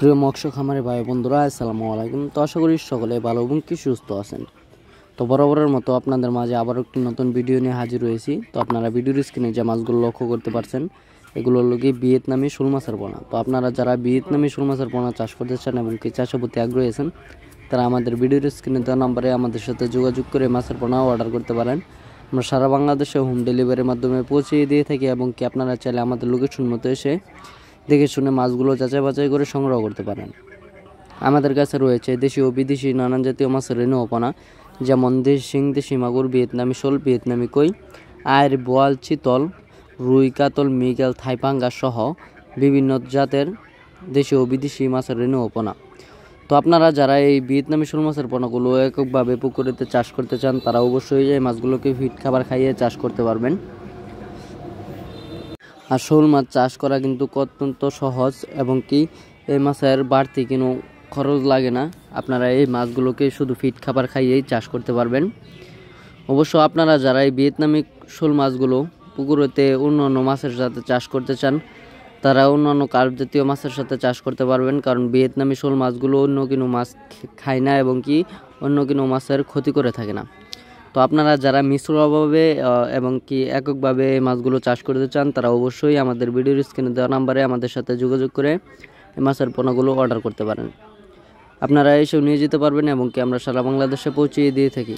প্রিয় মৎস্য খামারি ভাই বন্ধুরা, আসসালামু আলাইকুম। তো আশা করি সকলে ভালো এবং কি সুস্থ আছেন। তো বরাবরের মতো আপনাদের মাঝে আবার একটি নতুন ভিডিও নিয়ে হাজির হয়েছি। তো আপনারা ভিডিওর স্ক্রিনে যে মাছগুলো লক্ষ্য করতে পারছেন, এগুলো হলো কি ভিয়েতনামি শোল মাছের পোনা। তো আপনারা যারা ভিয়েতনামি শোল মাছের পোনা চাষ করতে চান এবং কি চাষের প্রতি আগ্রহী আছেন, তারা আমাদের ভিডিওর স্ক্রিনে দেওয়া নম্বরে আমাদের সাথে যোগাযোগ করে মাছের পোনা অর্ডার করতে পারেন। আমরা সারা বাংলাদেশে হোম ডেলিভারির মাধ্যমে পৌঁছে দিয়ে থাকি এবং কি আপনারা চাইলে আমাদের লোকেশন মতো এসে দেখে শুনে মাছগুলো যাচাই বাছাই করে সংগ্রহ করতে পারেন। আমাদের কাছে রয়েছে দেশি ও বিদেশি নানান জাতীয় মাছের রেণুপনা, যেমন শিং, দেশি মাগুর, ভিয়েতনামি শোল, ভিয়েতনামি কই, আয়ের, বোয়াল, চিতল, রুই, কাতল, মৃগেল, থাইপাঙ্গা সহ বিভিন্ন জাতের দেশি ও বিদেশি মাছের রেণুপনা। তো আপনারা যারা এই ভিয়েতনামি শোল মাছের পোনাগুলো এককভাবে পুকুরেতে চাষ করতে চান, তারা অবশ্যই এই মাছগুলোকে ফিড খাবার খাইয়ে চাষ করতে পারবেন। আর শোল মাছ চাষ করা কিন্তু অত্যন্ত সহজ এবং কি এই মাছের বাড়তি কোনো খরচ লাগে না। আপনারা এই মাছগুলোকে শুধু ফিড খাবার খাইয়েই চাষ করতে পারবেন। অবশ্য আপনারা যারা এই ভিয়েতনামি শোল মাছগুলো পুকুরেতে অন্যান্য মাছের সাথে চাষ করতে চান, তারা অন্যান্য কার্প জাতীয় মাছের সাথে চাষ করতে পারবেন, কারণ ভিয়েতনামি শোল মাছগুলো অন্য কোনো মাছ খায় না এবং কি অন্য কোনো মাছের ক্ষতি করে থাকে না। তো আপনারা যারা মিশ্রভাবে এবং কি এককভাবে মাছগুলো চাষ করতে চান, তারা অবশ্যই আমাদের ভিডিওর স্ক্রিনে দেওয়া নাম্বারে আমাদের সাথে যোগাযোগ করে এই মাছের পোনাগুলো অর্ডার করতে পারেন। আপনারা এসেও নিয়ে যেতে পারবেন এবং কি আমরা সারা বাংলাদেশে পৌঁছিয়ে দিয়ে থাকি।